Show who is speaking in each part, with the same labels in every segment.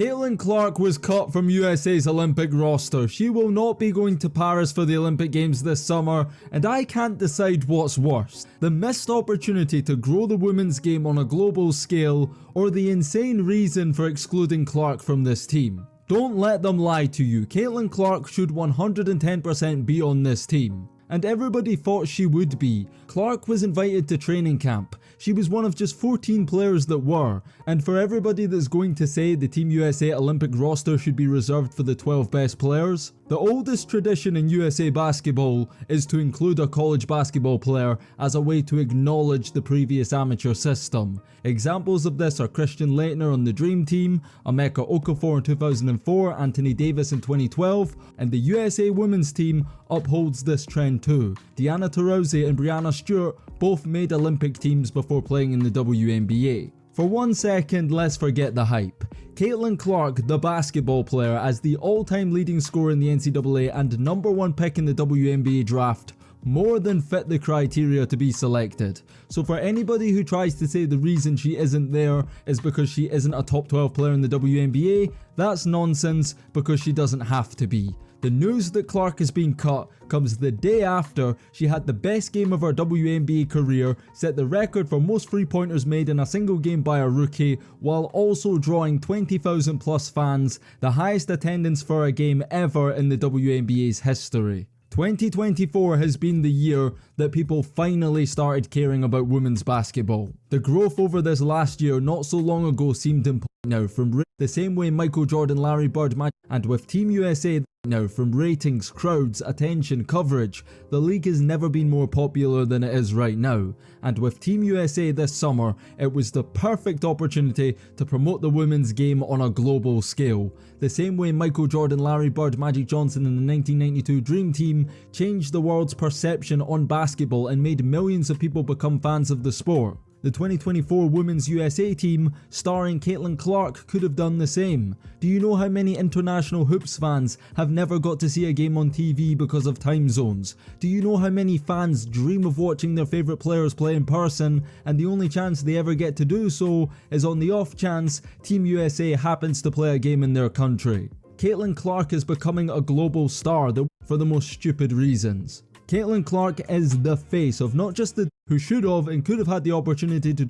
Speaker 1: Catlin Clark was cut from USA's Olympic roster. She will not be going to Paris for the Olympic Games this summer, and I can't decide what's worse: the missed opportunity to grow the women's game on a global scale, or the insane reason for excluding Clark from this team. Don't let them lie to you. Catlin Clark should 110% be on this team. And everybody thought she would be. Clark was invited to training camp. She was one of just 14 players that were, and for everybody that's going to say the Team USA Olympic roster should be reserved for the 12 best players, the oldest tradition in USA basketball is to include a college basketball player as a way to acknowledge the previous amateur system. Examples of this are Christian Laettner on the Dream Team, Emeka Okafor in 2004, Anthony Davis in 2012, and the USA women's team upholds this trend too. Diana Taurasi and Breanna Stewart both made Olympic teams before playing in the WNBA. For 1 second, let's forget the hype. Catlin Clark, the basketball player, as the all-time leading scorer in the NCAA and #1 pick in the WNBA draft, more than fit the criteria to be selected. So for anybody who tries to say the reason she isn't there is because she isn't a top 12 player in the WNBA, that's nonsense, because she doesn't have to be. The news that Clark is being cut comes the day after she had the best game of her WNBA career, set the record for most 3-pointers made in a single game by a rookie, while also drawing 20,000 plus fans, the highest attendance for a game ever in the WNBA's history. 2024 has been the year that people finally started caring about women's basketball. The growth over this last year not so long ago seemed important now, from the same way Michael Jordan, Larry Bird, and with Team USA now, from ratings, crowds, attention, coverage, the league has never been more popular than it is right now. And with Team USA this summer, it was the perfect opportunity to promote the women's game on a global scale. The same way Michael Jordan, Larry Bird, Magic Johnson and the 1992 Dream Team changed the world's perception on basketball and made millions of people become fans of the sport. The 2024 Women's USA team, starring Catlin Clark, could have done the same. Do you know how many international hoops fans have never got to see a game on TV because of time zones? Do you know how many fans dream of watching their favourite players play in person, and the only chance they ever get to do so is on the off chance Team USA happens to play a game in their country? Catlin Clark is becoming a global star for the most stupid reasons. Catlin Clark is the face of not just the who should have and could have had the opportunity to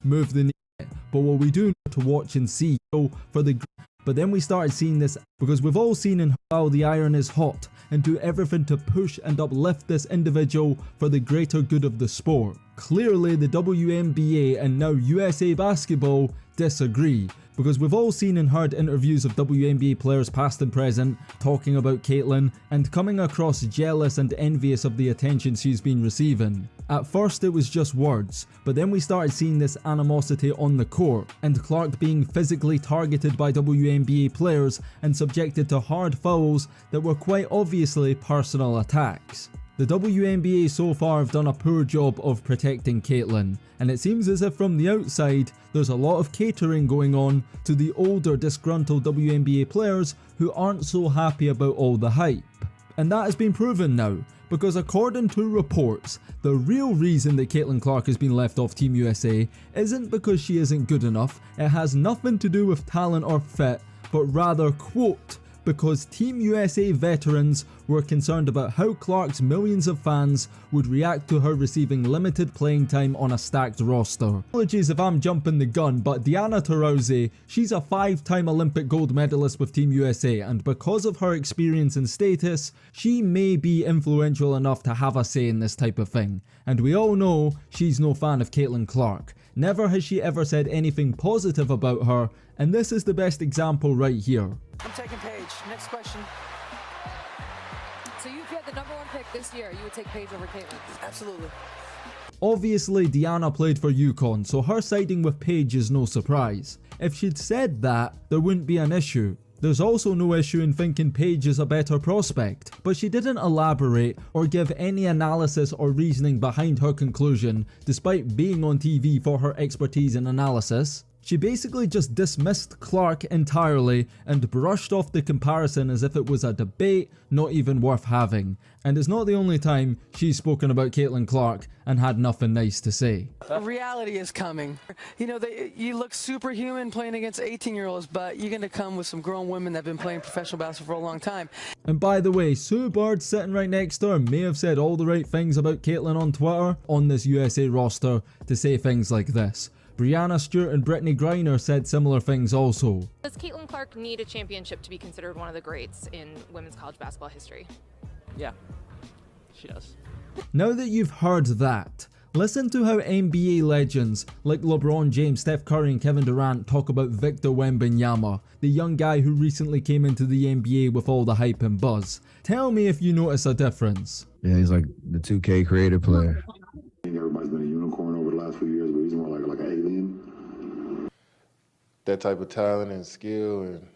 Speaker 1: move the knee, but what we do to watch and see. But then we started seeing this because we've all seen in how the iron is hot and do everything to push and uplift this individual for the greater good of the sport. Clearly the WNBA and now USA Basketball disagree, because we've all seen and heard interviews of WNBA players past and present talking about Catlin and coming across jealous and envious of the attention she's been receiving. At first it was just words, but then we started seeing this animosity on the court, and Clark being physically targeted by WNBA players and subjected to hard fouls that were quite obviously personal attacks. The WNBA so far have done a poor job of protecting Catlin, and it seems as if from the outside there's a lot of catering going on to the older disgruntled WNBA players who aren't so happy about all the hype. And that has been proven now, because according to reports, the real reason that Catlin Clark has been left off Team USA isn't because she isn't good enough, it has nothing to do with talent or fit, but rather, quote, because Team USA veterans were concerned about how Clark's millions of fans would react to her receiving limited playing time on a stacked roster. Apologies if I'm jumping the gun, but Diana Taurasi, she's a 5-time Olympic gold medalist with Team USA, and because of her experience and status, she may be influential enough to have a say in this type of thing. And we all know she's no fan of Catlin Clark. Never has she ever said anything positive about her, and this is the best example right here.
Speaker 2: I'm taking Paige. Next question.
Speaker 3: So if you had the #1 pick this year, you would take Paige over Catlin?
Speaker 2: Absolutely.
Speaker 1: Obviously, Diana played for UConn, so her siding with Paige is no surprise. If she'd said that, there wouldn't be an issue. There's also no issue in thinking Paige is a better prospect, but she didn't elaborate or give any analysis or reasoning behind her conclusion, despite being on TV for her expertise in analysis. She basically just dismissed Clark entirely and brushed off the comparison as if it was a debate not even worth having. And it's not the only time she's spoken about Catlin Clark and had nothing nice to say.
Speaker 2: Reality is coming. You know, you look superhuman playing against 18-year-olds, but you're going to come with some grown women that have been playing professional basketball for a long time.
Speaker 1: And by the way, Sue Bird sitting right next to her may have said all the right things about Catlin on Twitter on this USA roster to say things like this. Brianna Stewart and Brittany Griner said similar things also.
Speaker 3: Does Catlin Clark need a championship to be considered one of the greats in women's college basketball history?
Speaker 2: Yeah, she does.
Speaker 1: Now that you've heard that, listen to how NBA legends like LeBron James, Steph Curry and Kevin Durant talk about Victor Wembanyama, the young guy who recently came into the NBA with all the hype and buzz. Tell me if you notice a difference.
Speaker 4: Yeah, he's like the 2K creative player.
Speaker 5: I think everybody's been a unicorn over the last few years, but he's more like an alien.
Speaker 6: That type of talent and skill, and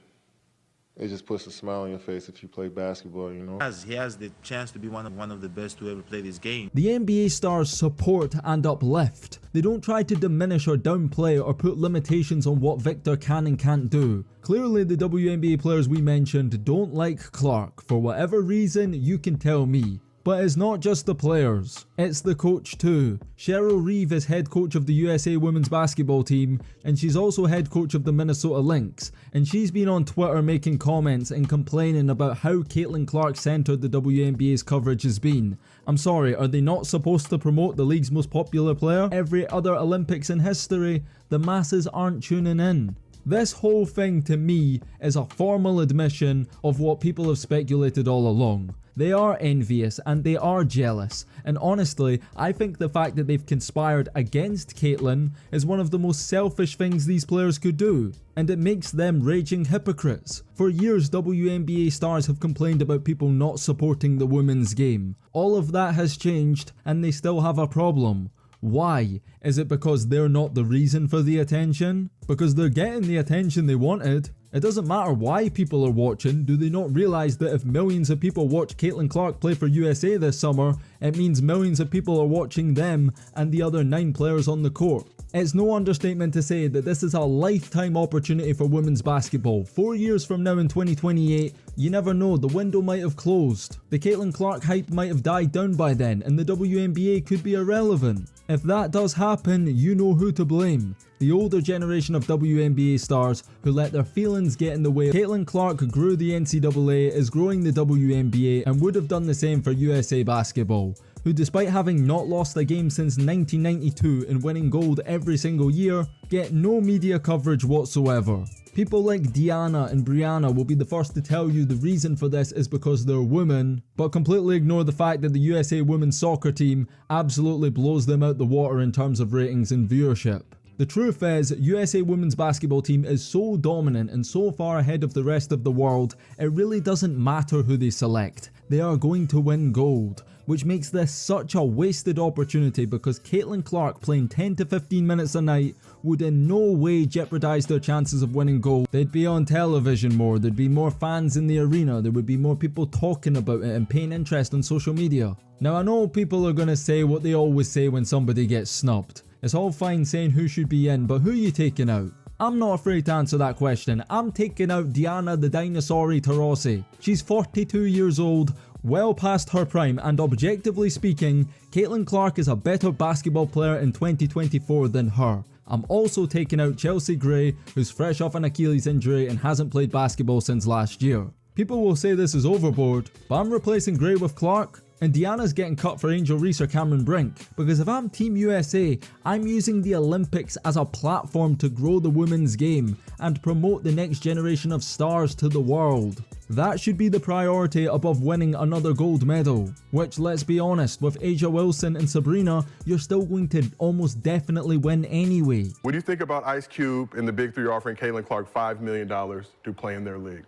Speaker 6: it just puts a smile on your face if you play basketball, you know?
Speaker 7: He has the chance to be one of the best to ever play this game.
Speaker 1: The NBA stars support and uplift. They don't try to diminish or downplay or put limitations on what Victor can and can't do. Clearly the WNBA players we mentioned don't like Clark. For whatever reason, you can tell me. But it's not just the players, it's the coach too. Cheryl Reeve is head coach of the USA women's basketball team, and she's also head coach of the Minnesota Lynx, and she's been on Twitter making comments and complaining about how Catlin Clark centered the WNBA's coverage has been. I'm sorry, are they not supposed to promote the league's most popular player? Every other Olympics in history, the masses aren't tuning in. This whole thing to me is a formal admission of what people have speculated all along. They are envious and they are jealous, and honestly, I think the fact that they've conspired against Catlin is one of the most selfish things these players could do, and it makes them raging hypocrites. For years, WNBA stars have complained about people not supporting the women's game. All of that has changed, and they still have a problem. Why? Is it because they're not the reason for the attention? Because they're getting the attention they wanted. It doesn't matter why people are watching. Do they not realise that if millions of people watch Catlin Clark play for USA this summer, it means millions of people are watching them and the other 9 players on the court? It's no understatement to say that this is a lifetime opportunity for women's basketball. 4 years from now in 2028, you never know, the window might have closed. The Catlin Clark hype might have died down by then and the WNBA could be irrelevant. If that does happen, you know who to blame. The older generation of WNBA stars who let their feelings get in the way. Catlin Clark grew the NCAA, is growing the WNBA, and would have done the same for USA basketball, who despite having not lost a game since 1992 and winning gold every single year, get no media coverage whatsoever. People like Deanna and Brianna will be the first to tell you the reason for this is because they're women, but completely ignore the fact that the USA women's soccer team absolutely blows them out the water in terms of ratings and viewership. The truth is, USA women's basketball team is so dominant and so far ahead of the rest of the world, it really doesn't matter who they select. They are going to win gold, which makes this such a wasted opportunity because Catlin Clark playing 10 to 15 minutes a night would in no way jeopardize their chances of winning gold. They'd be on television more, there'd be more fans in the arena, there would be more people talking about it and paying interest on social media. Now I know people are going to say what they always say when somebody gets snubbed. It's all fine saying who should be in, but who are you taking out? I'm not afraid to answer that question. I'm taking out Diana the Dinosaur Taurasi. She's 42 years old, well past her prime, and objectively speaking, Catlin Clark is a better basketball player in 2024 than her. I'm also taking out Chelsea Gray, who's fresh off an Achilles injury and hasn't played basketball since last year. People will say this is overboard, but I'm replacing Gray with Clark, and Deanna's getting cut for Angel Reese or Cameron Brink, because if I'm Team USA, I'm using the Olympics as a platform to grow the women's game and promote the next generation of stars to the world. That should be the priority above winning another gold medal, which, let's be honest, with Asia Wilson and Sabrina, you're still going to almost definitely win anyway.
Speaker 8: What do you think about Ice Cube and the Big Three offering Catlin Clark $5 million to play in their league?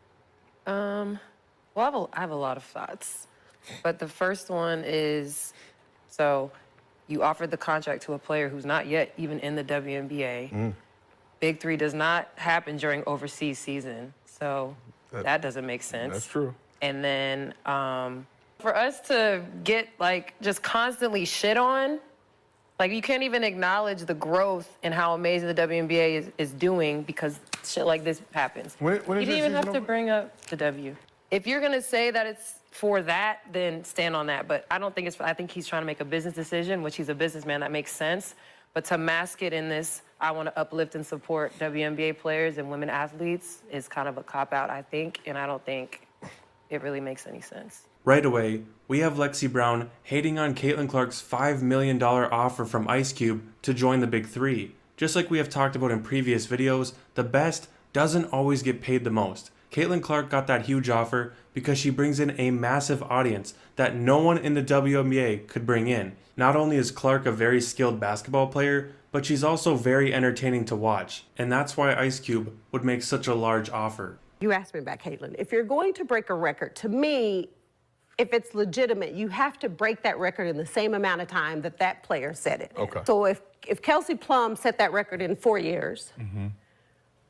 Speaker 9: Well, I have a lot of thoughts. But the first one is, so you offered the contract to a player who's not yet even in the WNBA. Big Three does not happen during overseas season, so that doesn't make sense.
Speaker 8: That's true.
Speaker 9: And then for us to get, like, just constantly shit on Like, you can't even acknowledge the growth and how amazing the WNBA is doing because shit like this happens.
Speaker 8: When
Speaker 9: You
Speaker 8: is
Speaker 9: didn't
Speaker 8: this
Speaker 9: even have
Speaker 8: season
Speaker 9: to
Speaker 8: over?
Speaker 9: bring up the W. If you're gonna say that it's for that, then stand on that. But I don't think it's, I think he's trying to make a business decision, which he's a businessman, that makes sense. But to mask it in this, I want to uplift and support WNBA players and women athletes is kind of a cop-out, I think, and I don't think it really makes any sense.
Speaker 10: Right away, we have Lexi Brown hating on Catlin Clark's $5 million offer from Ice Cube to join the Big Three. Just like we have talked about in previous videos, the best doesn't always get paid the most. Catlin Clark got that huge offer because she brings in a massive audience that no one in the WNBA could bring in. Not only is Clark a very skilled basketball player, but she's also very entertaining to watch, and that's why Ice Cube would make such a large offer.
Speaker 11: You asked me about Catlin. If you're going to break a record, to me, if it's legitimate, you have to break that record in the same amount of time that that player set it.
Speaker 8: Okay.
Speaker 11: So if Kelsey Plum set that record in 4 years,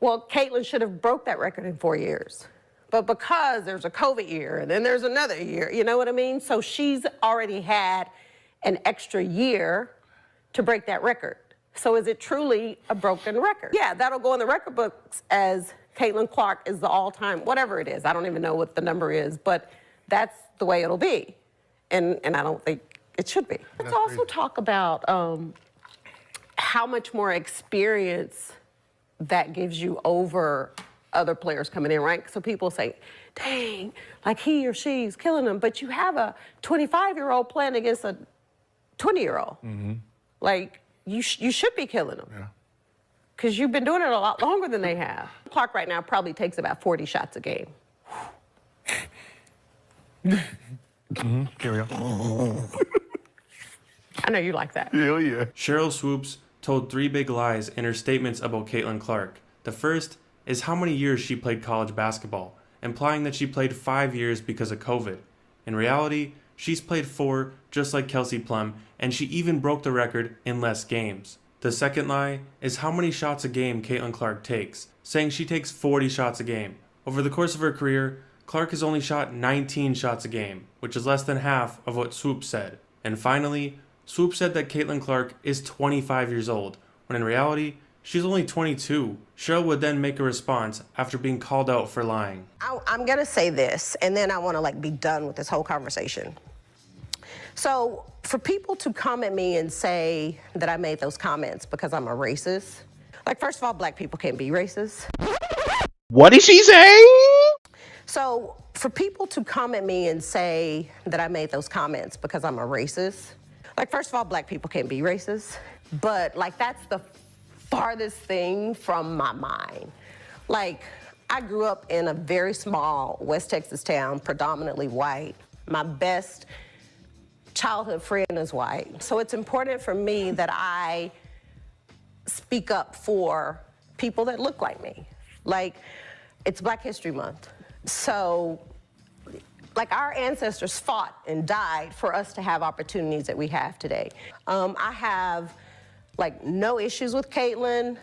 Speaker 11: well, Catlin should have broke that record in 4 years. But because there's a COVID year and then there's another year, you know what I mean? So she's already had an extra year to break that record. So is it truly a broken record? Yeah, that'll go in the record books as Catlin Clark is the all-time, whatever it is. I don't even know what the number is, but that's the way it'll be. And I don't think it should be. Let's also talk about how much more experience that gives you over other players coming in, right? So people say, dang, like he or she's killing them, but you have a 25-year-old playing against a 20-year-old. Like, you should be killing them. Because you've been doing it a lot longer than they have. Clark right now probably takes about 40 shots a game.
Speaker 8: Carry on.
Speaker 11: I know you like that.
Speaker 8: Hell yeah.
Speaker 10: Cheryl Swoops told 3 big lies in her statements about Catlin Clark. The first is how many years she played college basketball, implying that she played 5 years because of COVID. In reality, she's played 4, just like Kelsey Plum, and she even broke the record in less games. The second lie is how many shots a game Catlin Clark takes, saying she takes 40 shots a game. Over the course of her career, Clark has only shot 19 shots a game, which is less than half of what Swoops said. And finally, Swoops said that Catlin Clark is 25 years old, when in reality, she's only 22. Cheryl would then make a response after being called out for lying.
Speaker 11: I'm gonna say this, and then I wanna be done with this whole conversation. So for people to come at me and say that I made those comments because I'm a racist, like, first of all, black people can't be racist.
Speaker 12: What did she say?
Speaker 11: So for people to come at me and say that I made those comments because I'm a racist, like, first of all, black people can't be racist, but like, that's the farthest thing from my mind. Like, I grew up in a very small West Texas town, predominantly white. My best childhood friend is white. So it's important for me that I speak up for people that look like me. Like, it's Black History Month. So, like, our ancestors fought and died for us to have opportunities that we have today. I have, like, no issues with Catlin.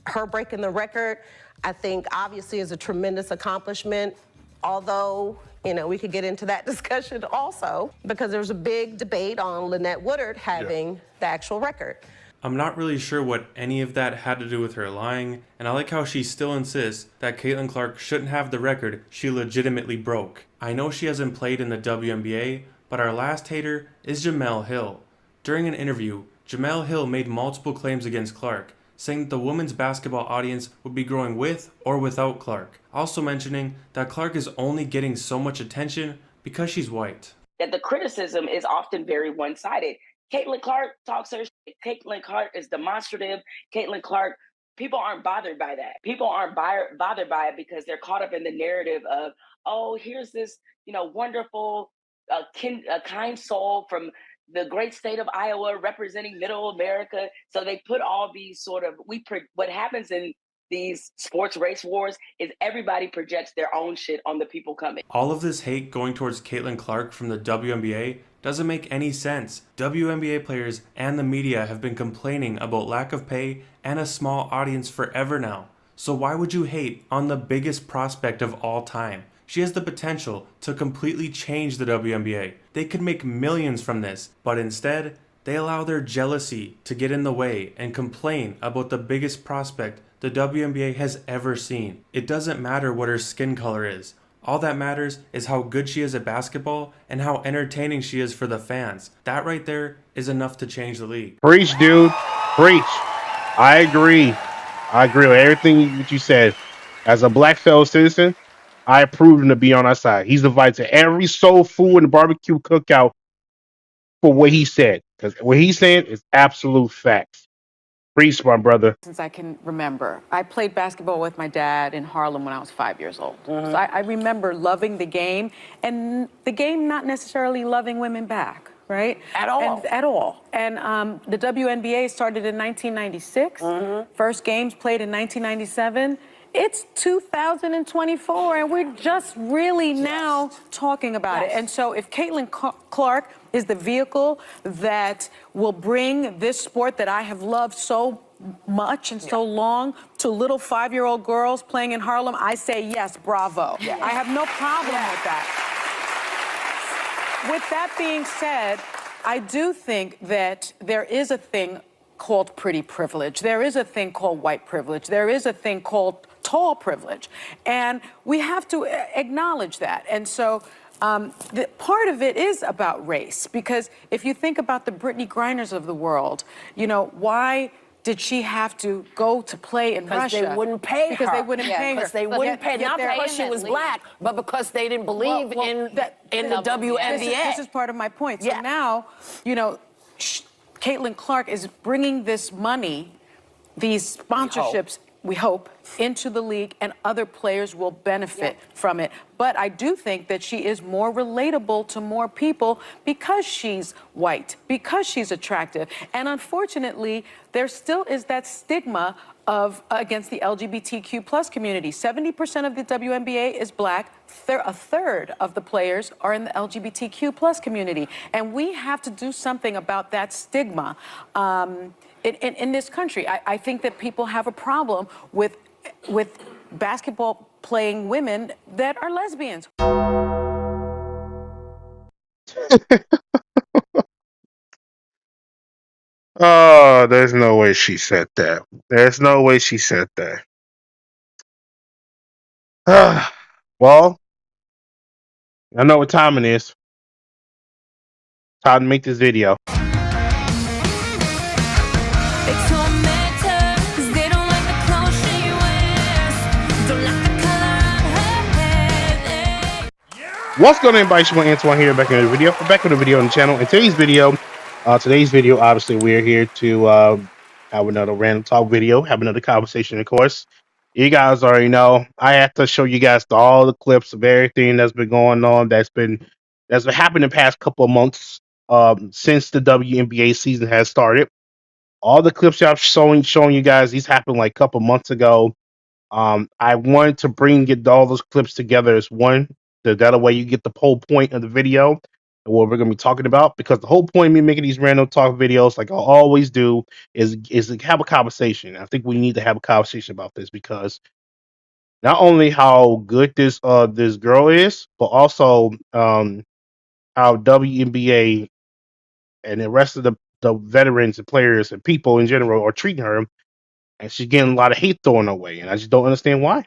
Speaker 11: Her breaking the record, I think, obviously is a tremendous accomplishment, although, you know, we could get into that discussion also, because there's a big debate on Lynette Woodard having the actual record.
Speaker 10: I'm not really sure what any of that had to do with her lying, and I like how she still insists that Catlin Clark shouldn't have the record she legitimately broke. I know she hasn't played in the WNBA, but our last hater is Jemele Hill. During an interview, Jemele Hill made multiple claims against Clark, saying that the women's basketball audience would be growing with or without Clark, also mentioning that Clark is only getting so much attention because she's white.
Speaker 13: That the criticism is often very one-sided. Catlin Clark talks her shit. Catlin Clark is demonstrative. Catlin Clark, people aren't bothered by that. People aren't bothered by it because they're caught up in the narrative of, oh, here's this, you know, wonderful, kind soul from the great state of Iowa representing middle America. So they put all these sort of, what happens in these sports race wars is everybody projects their own shit on the people coming.
Speaker 10: All of this hate going towards Catlin Clark from the WNBA doesn't make any sense. WNBA players and the media have been complaining about lack of pay and a small audience forever now. So why would you hate on the biggest prospect of all time? She has the potential to completely change the WNBA. They could make millions from this, but instead, They allow their jealousy to get in the way and complain about the biggest prospect the WNBA has ever seen. It doesn't matter what her skin color is. All that matters is how good she is at basketball and how entertaining she is for the fans. That right there is enough to change the league.
Speaker 12: Preach, dude. Preach. I agree. I agree with everything that you said. As a black fellow citizen, I approve him to be on our side. He's invited to every soul food and barbecue cookout for what he said. Because what he's saying is absolute facts. Preach, my brother.
Speaker 14: Since I can remember, I played basketball with my dad in Harlem when I was 5 years old. So I remember loving the game, and the game not necessarily loving women back, right? At all. And the WNBA started in 1996. First games played in 1997. It's 2024, and we're just really now talking about it. And so if Catlin Clark is the vehicle that will bring this sport that I have loved so much and so long to little 5-year-old girls playing in Harlem, I say yes, bravo. I have no problem with that. With that being said, I do think that there is a thing called pretty privilege. There is a thing called white privilege. There is a thing called tall privilege. And we have to acknowledge that. And so part of it is about race, because if you think about the Brittany Griners of the world, you know, why did she have to go to play in Russia?
Speaker 11: Because they wouldn't pay her.
Speaker 14: Because they wouldn't pay her.
Speaker 11: Because they wouldn't pay, not because she was black, but because they didn't believe in the WNBA.
Speaker 14: This is part of my point. So now, you know, Catlin Clark is bringing this money, these sponsorships, we hope, into the league, and other players will benefit from it. But I do think that she is more relatable to more people because she's white, because she's attractive. And unfortunately, there still is that stigma of against the LGBTQ plus community. 70% of the WNBA is black. A third of the players are in the LGBTQ plus community. And we have to do something about that stigma in this country. I think that people have a problem with basketball playing women that are lesbians.
Speaker 12: Oh, there's no way she said that. There's no way she said that. Well, I know what time it is. Time to make this video. What's going on, everybody? It's Antoine here, back in the video. We're back with a video on the channel. In today's video, obviously, we're here to have another random talk video, have another conversation, of course. You guys already know I have to show you guys all the clips of everything that's been going on, that's been happening the past couple of months since the WNBA season has started. All the clips I've showing you guys, these happened like a couple months ago. I wanted to get all those clips together as one. That way you get the whole point of the video and what we're going to be talking about, because the whole point of me making these random talk videos, like I always do, is to have a conversation. I think we need to have a conversation about this, because not only how good this girl is, but also how WNBA and the rest of the veterans and players and people in general are treating her, and she's getting a lot of hate thrown her way, and I just don't understand why.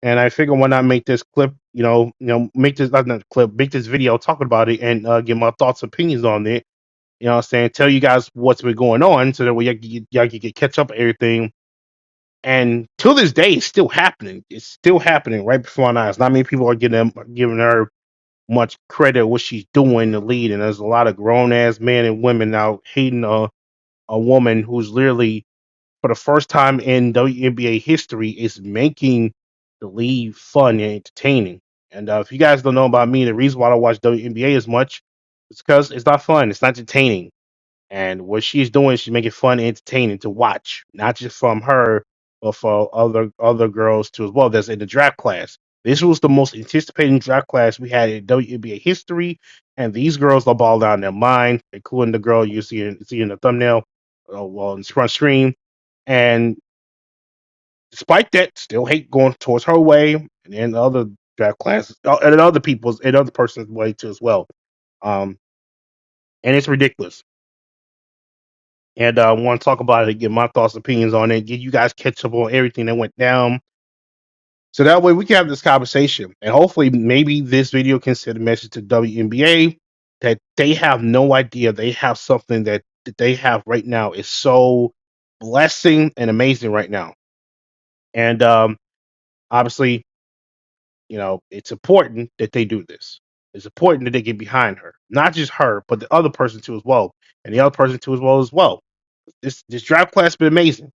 Speaker 12: And I figure why not make this clip, make this not clip, make this video talking about it, and give my thoughts, opinions on it. You know what I'm saying? Tell you guys what's been going on, so that way y'all can catch up everything. And till this day, it's still happening. It's still happening right before our eyes. Not many people are giving her much credit what she's doing to lead, and there's a lot of grown ass men and women now hating a woman who's literally, for the first time in WNBA history, is making the league fun and entertaining. And if you guys don't know about me, the reason why I don't watch WNBA as much is because it's not fun. It's not entertaining. And what she's doing, she's making fun and entertaining to watch, not just from her, but for other girls too as well. That's in the draft class. This was the most anticipated draft class we had in WNBA history, and these girls are ball down their mind, including the girl you see in the thumbnail, in the front screen. And despite that, still hate going towards her way, and then other draft classes, and other person's way too as well. And it's ridiculous. and I want to talk about it, get my thoughts, opinions on it, get you guys catch up on everything that went down. So that way we can have this conversation, and hopefully, maybe this video can send a message to WNBA that they have no idea they have something that they have right now is so blessing and amazing right now. And obviously, it's important that they do this. It's important that they get behind her, not just her, but the other person too as well, and the other person too as well. This draft class has been amazing.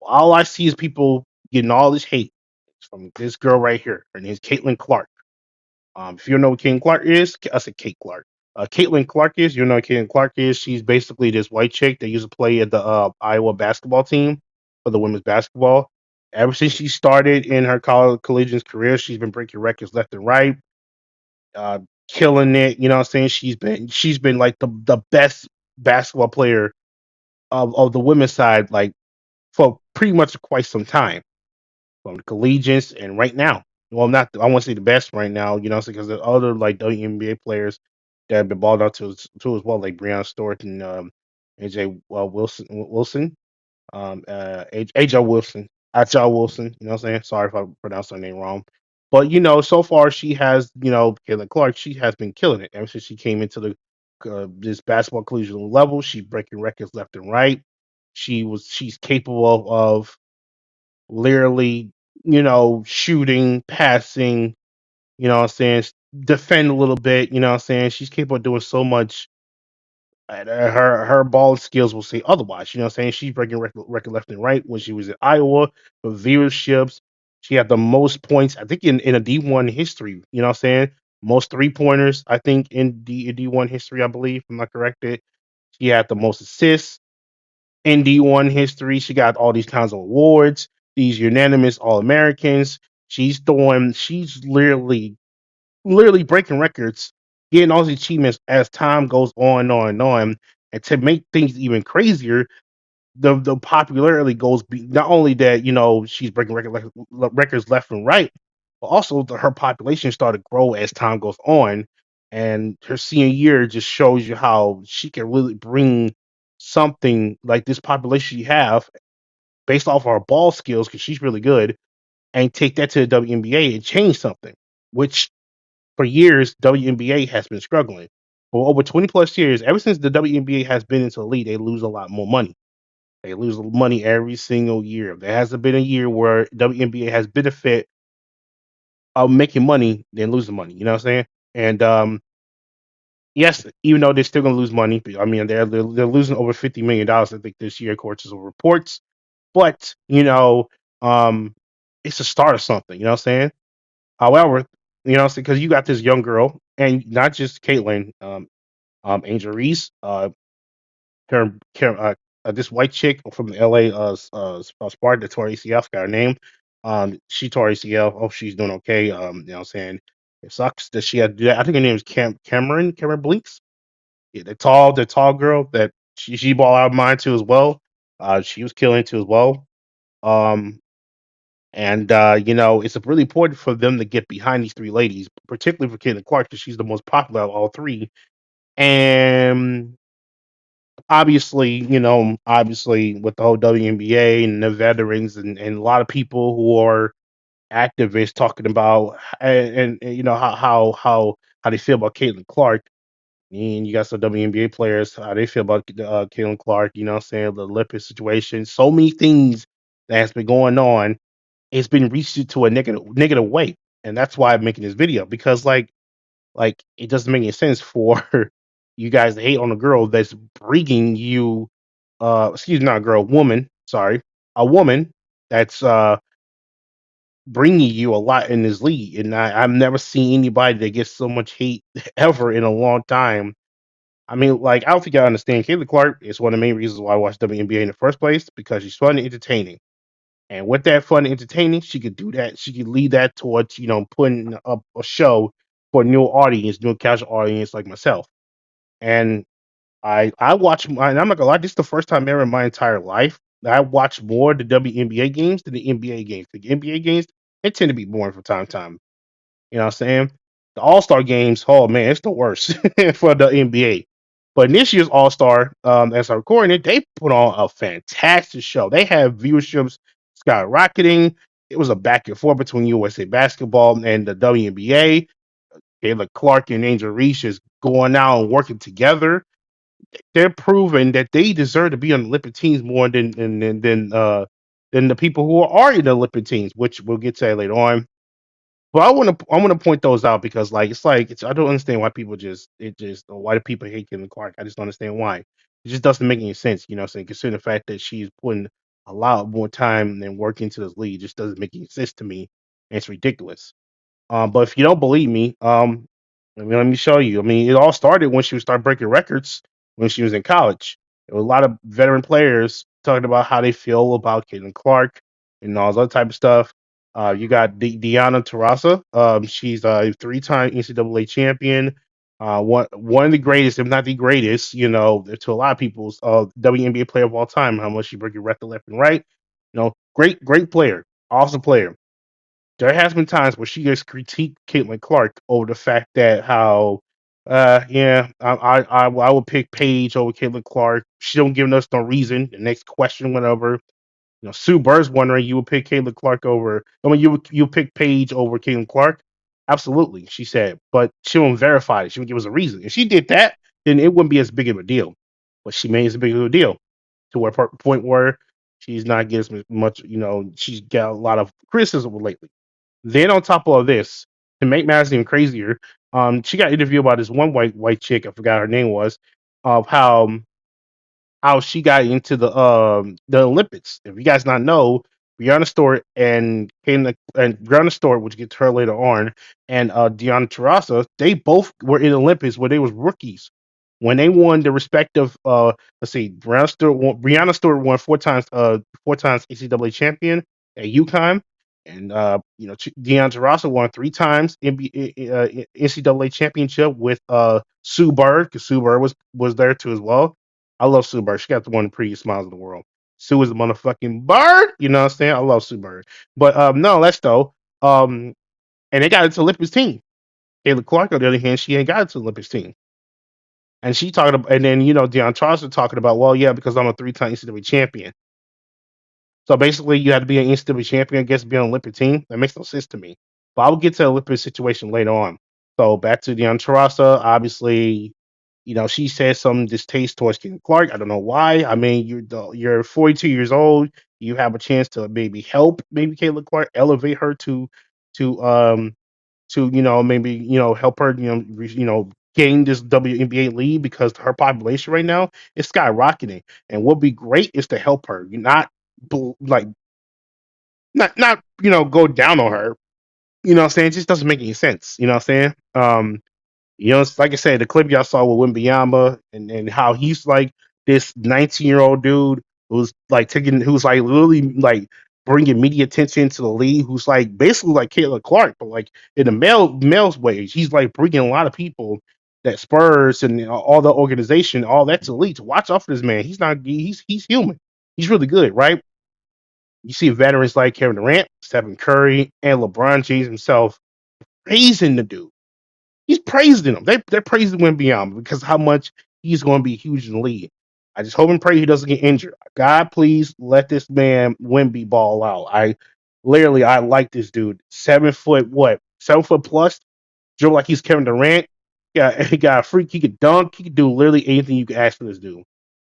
Speaker 12: All I see is people getting all this hate from this girl right here. Her name's Caitlin Clark. If you don't know what Caitlin Clark is, I said Kate Clark. Caitlin Clark is, you know what Caitlin Clark is? She's basically this white chick that used to play at the Iowa basketball team for the women's basketball. Ever since she started in her college collegiate career, she's been breaking records left and right, killing it. You know what I'm saying? She's been like the best basketball player of the women's side, like for pretty much quite some time, from the collegiates and right now. Well, not I want to say the best right now, because the other like WNBA players that have been balled out to as well, like Breonna Stewart and AJ Wilson, AJ Wilson, Agile Wilson. You know what I'm saying? Sorry if I pronounced her name wrong. But so far she has, Caitlin Clark, she has been killing it ever since she came into the this basketball collegiate level. She breaking records left and right. She's capable of literally, shooting, passing, what I'm saying, defend a little bit, what I'm saying. She's capable of doing so much. Her ball skills will say otherwise, what I'm saying. She's breaking record left and right. When she was at Iowa for viewerships, she had the most points, I think, in a D1 history, what I'm saying. Most 3-pointers, I think, in D1 history, I believe, if I'm not corrected. She had the most assists in D1 history. She got all these kinds of awards, these unanimous All Americans. She's literally breaking records, getting all these achievements as time goes on and on and on. And to make things even crazier, the popularity goes not only that she's breaking records left and right, but also her population started to grow as time goes on. And her senior year just shows you how she can really bring something like this population you have based off her ball skills, because she's really good, and take that to the WNBA and change something, which for years WNBA has been struggling. For over 20 plus years, ever since the WNBA has been into the league, they lose a lot more money. They lose money every single year. There hasn't been a year where WNBA has benefit of making money than losing money. You know what I'm saying? And yes, even though they're still going to lose money, I mean they're losing over $50 million, I think, this year, according to some reports. But it's a start of something. You know what I'm saying? However, because you got this young girl, and not just Caitlin, Angel Reese, Karen, this white chick from the LA Spartan that tore ACL, got her name. She tore ACL. Oh, she's doing okay. You know what I'm saying? It sucks that she had to do that. I think her name is Cameron Blinks. Yeah, the tall girl that she ball out of mine too as well. She was killing too as well. Um, and it's really important for them to get behind these three ladies, particularly for Caitlin Clark, because she's the most popular of all three. And obviously with the whole WNBA and the veterans and a lot of people who are activists talking about and how they feel about Caitlin Clark. And you got some WNBA players, how they feel about Caitlin Clark, you know what I'm saying, the Olympic situation. So many things that has been going on. It's been reached to a negative way. And that's why I'm making this video, because like it doesn't make any sense for you guys to hate on a girl that's bringing you excuse me, not a girl, woman, sorry, a woman that's bringing you a lot in this league. And I've never seen anybody that gets so much hate ever in a long time. I mean, like, I don't think I understand. Caitlin Clark is one of the main reasons why I watch WNBA in the first place, because she's fun and entertaining. And with that fun and entertaining, she could do that. She could lead that towards, putting up a show for a new audience, new casual audience like myself. And I watch, and I'm not gonna lie, this is the first time ever in my entire life that I watch more the WNBA games than the NBA games. The NBA games, they tend to be boring from time to time. You know what I'm saying? The All Star games, oh man, it's the worst for the NBA. But this year's All Star, as I'm recording it, they put on a fantastic show. They have viewerships skyrocketing. It was a back and forth between USA Basketball and the WNBA. Taylor Clark and Angel Reese is going out and working together. They're proving that they deserve to be on the Olympic teams more than the people who are in the Olympic teams, which we'll get to that later on. But I want to point those out because it's I don't understand why people or why do people hate Caitlin Clark. I just don't understand why. It just doesn't make any sense, you know what I'm saying? Considering the fact that she's putting a lot more time and work into this league, it just doesn't make any sense to me. And it's ridiculous. But if you don't believe me, let me show you. I mean, it all started when she would start breaking records when she was in college. There were a lot of veteran players talking about how they feel about Caitlin Clark and all that type of stuff. You got Deanna Taurasi. She's a three-time NCAA champion. One of the greatest, if not the greatest, you know, to a lot of people's WNBA player of all time. How much she break your record left and right. You know, great player, awesome player. There has been times where she has critiqued Caitlin Clark over the fact that how, I would pick Paige over Caitlin Clark. She don't give us no reason. The next question went over. You know, Sue Bird's wondering you would pick Caitlin Clark over. I mean, you pick Paige over Caitlin Clark. Absolutely, she said, but she won't verify it. She won't give us a reason. If she did that, then it wouldn't be as big of a deal. But she made it as big of a deal to a point where she's not getting as much. You know, she's got a lot of criticism lately. Then on top of this, to make matters even crazier, she got interviewed by this one white chick. I forgot her name was, of how she got into the Olympics. If you guys not know, Brianna Stewart and Brianna Stewart, which gets her later on, and Deanna Taurasi, they both were in the Olympics when they was rookies. When they won the respective, let's see, Brianna Stewart won four times NCAA champion at UConn, and Deanna Taurasi won three times NCAA championship with Sue Bird, because Sue Bird was there too as well. I love Sue Bird. She got one of the prettiest smiles in the world. Sue is a motherfucking bird. You know what I'm saying? I love Sue Bird. But nonetheless though, and they got into Olympics team. Kayla Clark, on the other hand, she ain't got into Olympics team. And she talking about, and then Deion Charles talking about, well, yeah, because I'm a three-time NCAA champion. So basically, you have to be an NCAA champion, I guess, to be on an Olympic team. That makes no sense to me. But I will get to the Olympic situation later on. So back to Deion Charasa, obviously, she says some distaste towards King Clark. I don't know why. I mean, you're 42 years old. You have a chance to maybe help Caitlin Clark elevate her to maybe help her gain this WNBA lead, because her population right now is skyrocketing. And what'd be great is to help her, like not go down on her. You know what I'm saying? It just doesn't make any sense. You know what I'm saying? It's like I said, the clip y'all saw with Wembanyama and how he's like this 19-year-old dude who's like literally like bringing media attention to the league, who's like basically like Caitlin Clark, but like in the male's ways. He's like bringing a lot of people that Spurs and all the organization, all that's elite to watch out for this man. He's human. He's really good, right? You see veterans like Kevin Durant, Stephen Curry, and LeBron James himself praising the dude. He's praising him. They're praising Wembanyama because how much he's going to be huge in the league. I just hope and pray he doesn't get injured. God, please let this man Wemby ball out. I like this dude. 7 foot, what? 7 foot plus. Dribble like he's Kevin Durant. Yeah, he got a freak. He could dunk. He could do literally anything you could ask for this dude.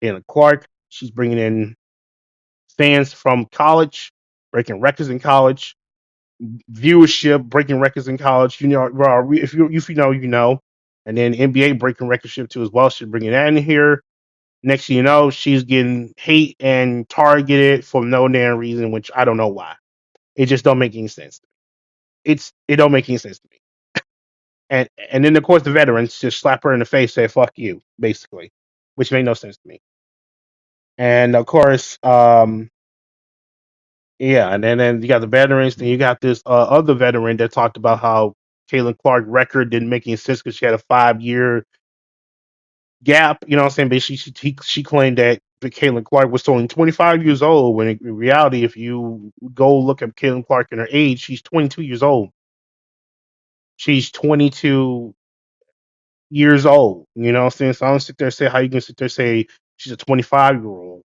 Speaker 12: And Clark, she's bringing in fans from college, breaking records in college, viewership, breaking records in college. If you know, you know. And then NBA breaking recordship too as well. She's bringing that in here. Next thing you know, she's getting hate and targeted for no damn reason, which I don't know why. It just don't make any sense. It don't make any sense to me. And then of course the veterans just slap her in the face, say "fuck you," basically, which made no sense to me. And of course, yeah, and then you got the veterans. Then you got this other veteran that talked about how Caitlin Clark record didn't make any sense because she had a 5-year gap. You know what I'm saying? Basically, she claimed that Caitlin Clark was only 25 years old, when in reality, if you go look at Caitlin Clark and her age, she's 22 years old. She's 22 years old. You know what I'm saying? So I don't sit there and say how you can sit there and say she's a 25-year-old.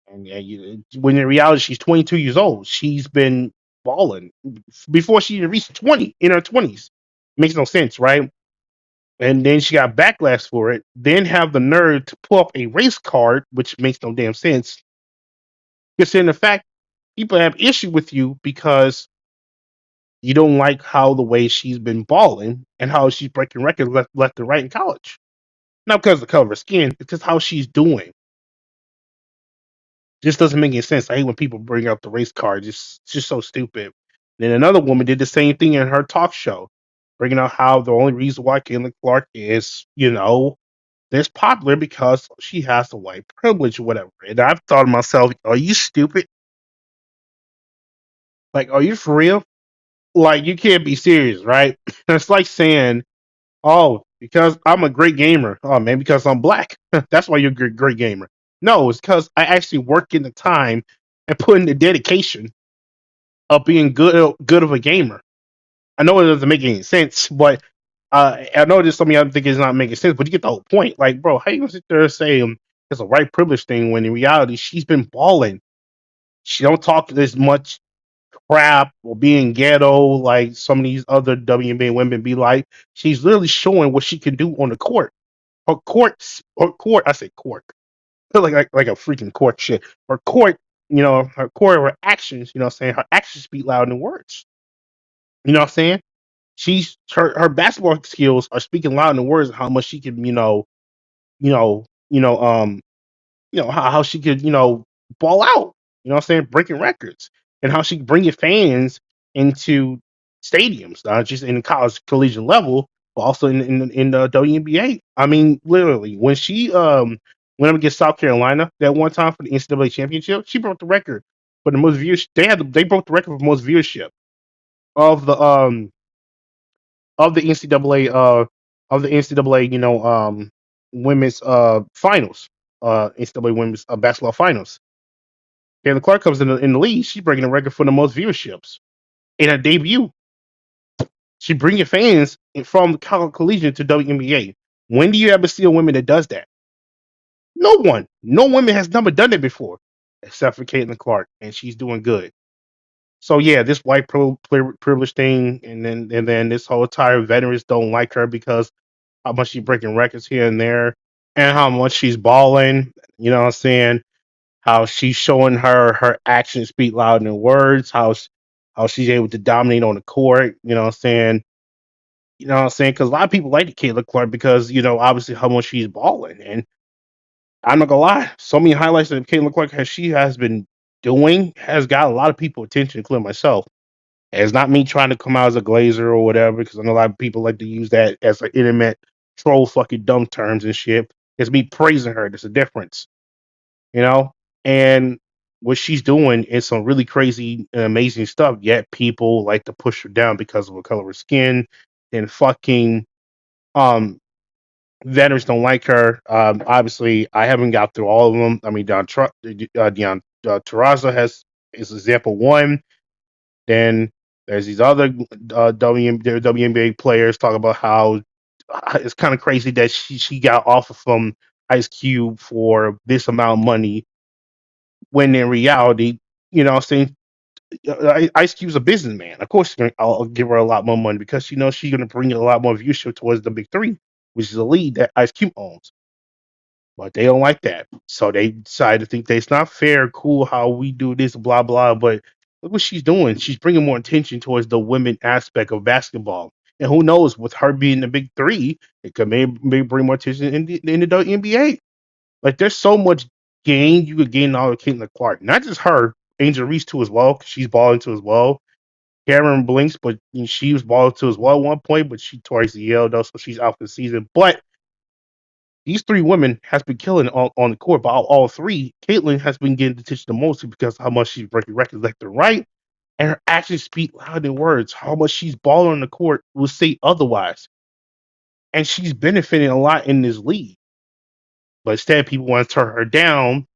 Speaker 12: And when in reality she's 22 years old. She's been balling before she even reached 20 in her 20s. Makes no sense, right? And then she got backlash for it. Then have the nerve to pull up a race card, which makes no damn sense. Considering the fact people have issue with you because you don't like how the way she's been balling and how she's breaking records left and right in college. Not because of the color of her skin, it's just how she's doing. Just doesn't make any sense. I hate when people bring up the race card. It's just so stupid. Then another woman did the same thing in her talk show, bringing out how the only reason why Caitlin Clark is, this popular because she has the white privilege or whatever. And I've thought to myself, are you stupid? Like, are you for real? Like, you can't be serious, right? It's like saying, oh, because I'm a great gamer. Oh, maybe because I'm black. That's why you're a great gamer. No, it's because I actually work in the time and put in the dedication of being good of a gamer. I know it doesn't make any sense, but I know there's something I think is not making sense, but you get the whole point. Like, bro, how you gonna sit there and say it's a white privilege thing when in reality she's been balling. She don't talk as much crap or being ghetto like some of these other WNBA women be like. She's literally showing what she can do on the court. Her court. I say court. I feel like a freaking court shit. Her court, her court, her actions. You know what I'm saying? Her actions speak louder than words. You know what I'm saying? She's her basketball skills are speaking louder than words. How much she can, you know, you know, um, how she could, ball out. You know what I'm saying? Breaking records and how she can bring your fans into stadiums, not just in the college collegiate level, but also in the WNBA. I mean, literally, when she went up against South Carolina that one time for the NCAA championship, she broke the record for the most views. They broke the record for most viewership of the NCAA women's finals, NCAA women's basketball finals. Taylor Clark comes in the league. She's breaking the record for the most viewerships in her debut. She bringing fans from the college collegiate to WNBA. When do you ever see a woman that does that? No one. No woman has never done it before, except for Caitlin Clark, and she's doing good. So yeah, this white privilege thing, and then this whole entire veterans don't like her because how much she's breaking records here and there, and how much she's balling. You know what I'm saying? How she's showing her actions speak louder than words. How she's able to dominate on the court. You know what I'm saying? You know what I'm saying? Because a lot of people like the Caitlin Clark because obviously how much she's balling, and I'm not gonna lie, so many highlights that Caitlin Clark has been doing has got a lot of people attention, including myself. And it's not me trying to come out as a glazer or whatever, because I know a lot of people like to use that as an internet troll fucking dumb terms and shit. It's me praising her. There's a difference, you know? And what she's doing is some really crazy and amazing stuff, yet people like to push her down because of the color of her skin and fucking veterans don't like her. Obviously, I haven't got through all of them. I mean, Deon Terraza is example one. Then there's these other WNBA players talk about how it's kind of crazy that she got offered from Ice Cube for this amount of money when in reality, I'm saying Ice Cube's a businessman. Of course, I'll give her a lot more money because she knows she's going to bring a lot more viewership towards the big three, which is a league that Ice Cube owns. But they don't like that. So they decide to think that it's not fair, cool how we do this, blah, blah. But look what she's doing. She's bringing more attention towards the women aspect of basketball. And who knows, with her being the big three, it could maybe bring more attention in the NBA. Like, there's so much gain you could gain out of Caitlin Clark. Not just her, Angel Reese too as well, because she's balling too as well. Cameron Blinks, but she was balling too as well at one point, but she tore ACL though, so she's out for the season. But these three women has been killing on the court, but all three, Caitlyn has been getting attention the most because how much she's breaking records left and right, and her actions speak louder than words. How much she's balling on the court will say otherwise, and she's benefiting a lot in this league. But instead, people want to turn her down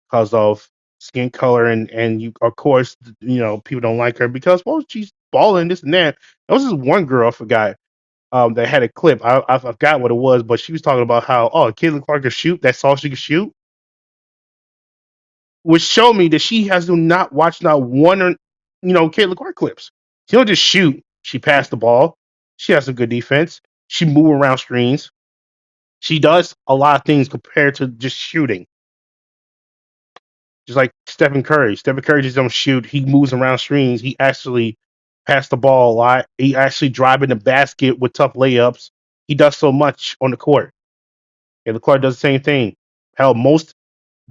Speaker 12: because of skin color, and you, of course, people don't like her because she's balling this and that. There was this one girl I forgot. that had a clip. I forgot what it was, but she was talking about how Caitlin Clark can shoot. That's all she can shoot, which showed me that she has not watched not one or Caitlin Clark clips. She don't just shoot. She passed the ball. She has some good defense. She move around screens. She does a lot of things compared to just shooting. Just like Stephen Curry. Stephen Curry just don't shoot. He moves around screens. He actually passed the ball a lot. He actually driving the basket with tough layups. He does so much on the court. And the court does the same thing. Hell, most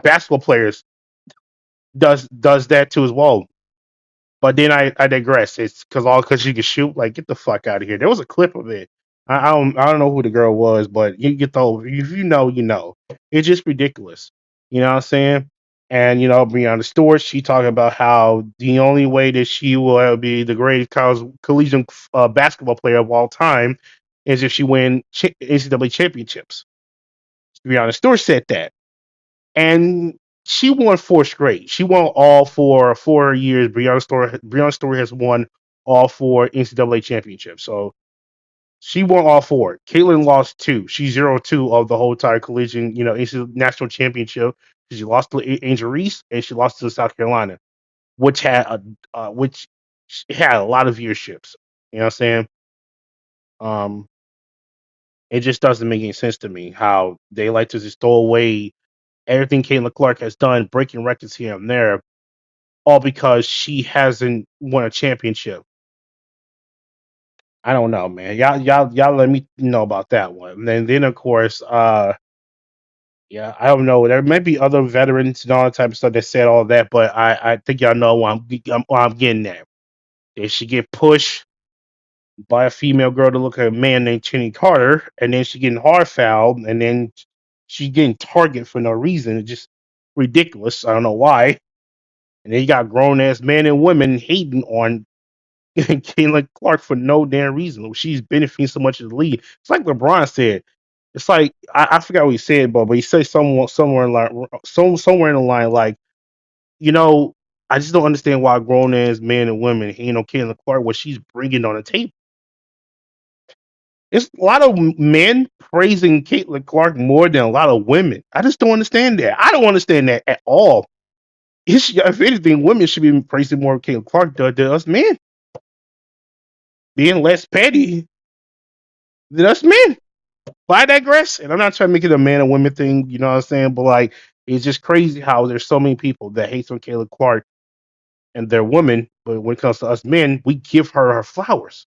Speaker 12: basketball players does that too as well. But then I digress. It's because she can shoot. Like, get the fuck out of here. There was a clip of it. I don't know who the girl was, but you get the if you know, you know. It's just ridiculous. You know what I'm saying? And Breonna Stewart, she talking about how the only way that she will ever be the greatest collegiate basketball player of all time is if she win NCAA championships. Breonna Stewart said that, and she won four straight. She won all 4 years. Breonna Stewart has won all four NCAA championships. So she won all four. Caitlin lost two. She's 0-2 of the whole entire collision, national championship. She lost to Angel Reese and she lost to South Carolina, which had a lot of viewerships. You know what I'm saying? It just doesn't make any sense to me how they like to just throw away everything Caitlin Clark has done, breaking records here and there, all because she hasn't won a championship. I don't know, man. Y'all let me know about that one. And then of course, yeah, I don't know. There may be other veterans and all that type of stuff that said all that, but I think y'all know why I'm getting at. They should get pushed by a female girl to look at a man named Cheney Carter, and then she getting hard fouled, and then she's getting targeted for no reason. It's just ridiculous. I don't know why. And then you got grown ass men and women hating on Caitlin Clark for no damn reason. She's benefiting so much of the league. It's like LeBron said. It's like I forgot what he said, but he said somewhere in the line like, I just don't understand why grown ass men and women hate on Caitlin Clark, what she's bringing on the table. There's a lot of men praising Caitlin Clark more than a lot of women. I just don't understand that. I don't understand that at all. If anything, women should be praising more Caitlin Clark than us men. Being less petty than us men. But I digress. And I'm not trying to make it a man and women thing, you know what I'm saying? But like, it's just crazy how there's so many people that hate on Caitlin Clark and they're women. But when it comes to us men, we give her flowers.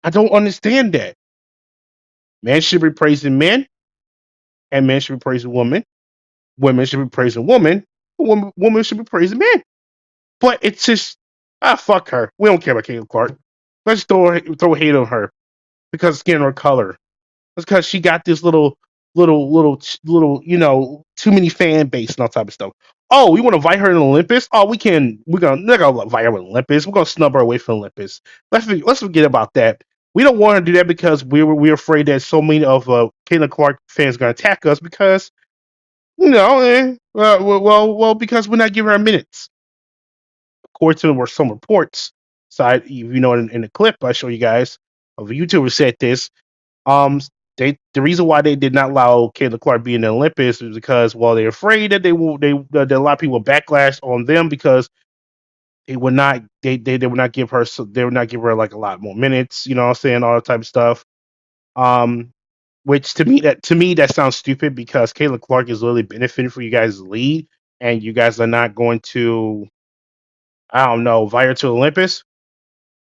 Speaker 12: I don't understand that. Men should be praising men, and men should be praising women. Women should be praising women. Women should be praising men. But it's just, fuck her. We don't care about Caitlin Clark. Let's throw hate on her because of skin or color. It's because she got this little, too many fan base and all type of stuff. Oh, we want to invite her in Olympus? Oh, we're gonna invite her in Olympus. We're gonna snub her away from Olympus. Let's forget about that. We don't want her to do that because we're afraid that so many of Caitlin Clark fans are gonna attack us because because we're not giving her minutes. According to some reports, in the clip I show you guys of a YouTuber said this. The reason why they did not allow Caitlin Clark be in the Olympics is because they're afraid that that a lot of people backlash on them because they would not give her like a lot more minutes, you know what I'm saying, all that type of stuff. Which to me that sounds stupid because Caitlin Clark is really benefiting for you guys' league, and you guys are not going to, I don't know, invite her to Olympus.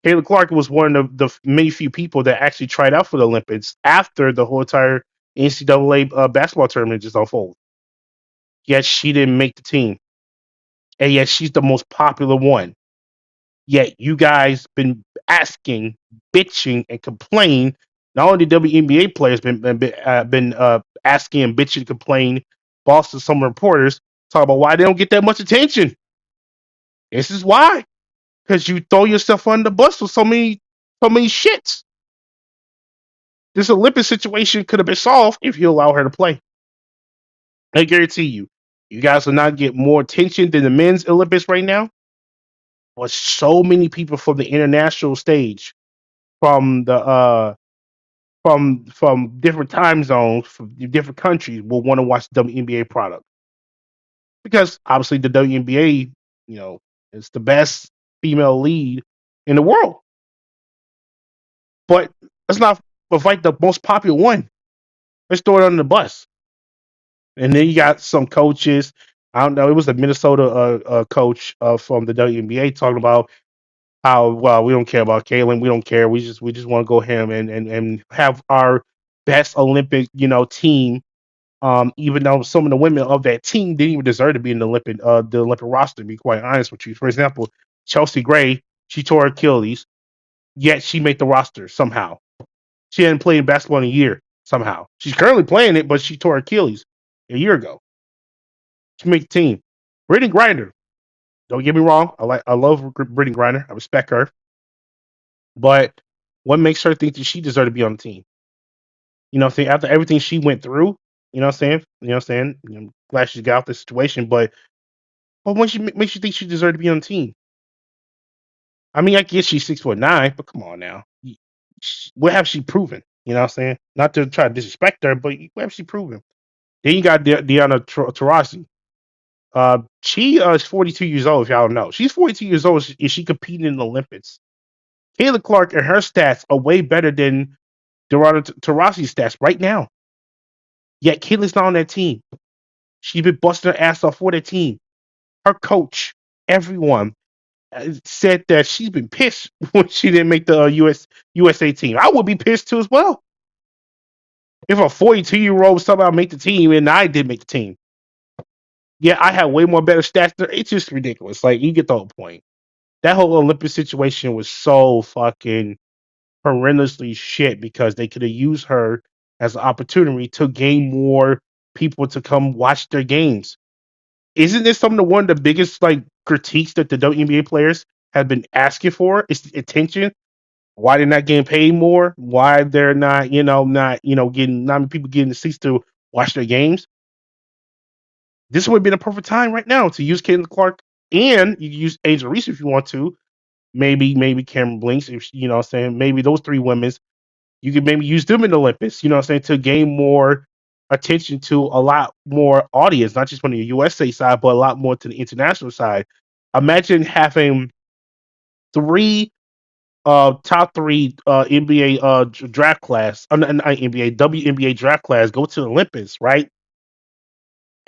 Speaker 12: Caitlin Clark was one of the many few people that actually tried out for the Olympics after the whole entire NCAA basketball tournament just unfolded. Yet she didn't make the team, and yet she's the most popular one. Yet you guys been asking, bitching, and complaining. Not only the WNBA players been asking and bitching and complaining, but also some reporters talk about why they don't get that much attention. This is why, because you throw yourself under the bus with so many shits. This Olympic situation could have been solved if you allow her to play. I guarantee you guys will not get more attention than the men's Olympics right now. But so many people from the international stage, from the from different time zones, from different countries, will want to watch the WNBA product because obviously the WNBA, is the best female lead in the world. But let's not fight the most popular one. Let's throw it under the bus. And then you got some coaches. I don't know. It was a Minnesota coach from the WNBA talking about how well we don't care about Kaylin. We don't care. We just want to go ahead and have our best Olympic team. Even though some of the women of that team didn't even deserve to be in the Olympic roster. To be quite honest with you, for example, Chelsea Gray, she tore her Achilles, yet she made the roster somehow. She hadn't played basketball in a year somehow. She's currently playing it, but she tore her Achilles a year ago. She made the team. Brittany Griner, don't get me wrong. I love Brittany Griner. I respect her. But what makes her think that she deserved to be on the team? You know what I'm saying? After everything she went through, you know what I'm saying? You know what I'm saying? I'm glad she got out this situation, but what makes you think she deserved to be on the team? I mean, I guess she's 6'9", but come on now. What have she proven? You know what I'm saying? Not to try to disrespect her, but what have she proven? Then you got Diana Taurasi. She is 42 years old, if y'all don't know. She's 42 years old. Is she competing in the Olympics? Kayla Clark and her stats are way better than Diana Taurasi's stats right now. Yet Kayla's not on that team. She's been busting her ass off for that team. Her coach, everyone, said that she's been pissed when she didn't make the USA team. I would be pissed too as well. If a 42-year-old somehow made the team and I did make the team. Yeah, I had way more better stats. It's just ridiculous. Like, you get the whole point. That whole Olympic situation was so fucking horrendously shit because they could have used her as an opportunity to gain more people to come watch their games. Isn't this one of the biggest critiques that the WNBA players have been asking for? Is the attention. Why they're not getting paid more? Why they're not, getting not many people getting the seats to watch their games? This would have been a perfect time right now to use Catlin Clark, and you can use Angel Reese if you want to. Maybe Cameron Blinks, if you know what I'm saying. Maybe those three women, you could maybe use them in the Olympics, you know what I'm saying, to gain more attention to a lot more audience, not just from the USA side, but a lot more to the international side. Imagine having three top three NBA draft class, not NBA, WNBA draft class go to the Olympics, right?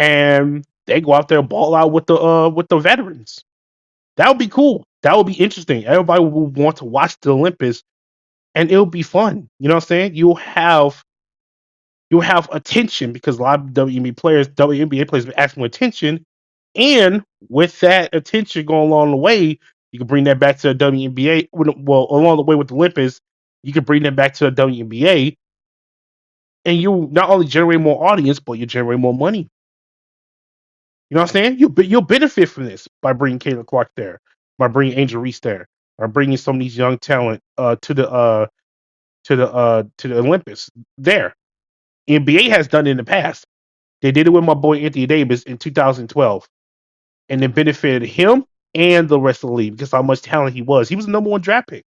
Speaker 12: And they go out there and ball out with the veterans. That would be cool. That would be interesting. Everybody would want to watch the Olympics, and it'll be fun. You know what I'm saying? You'll have attention because a lot of WNBA players have been asking for attention, and with that attention going along the way, you can bring that back to the WNBA. Well, along the way with the Olympics, you can bring that back to the WNBA, and you not only generate more audience, but you generate more money. You know what I'm saying? You'll benefit from this by bringing Kayla Clark there, by bringing Angel Reese there, by bringing some of these young talent to the Olympics there. NBA has done it in the past. They did it with my boy Anthony Davis in 2012, and it benefited him and the rest of the league because how much talent he was. He was the number one draft pick.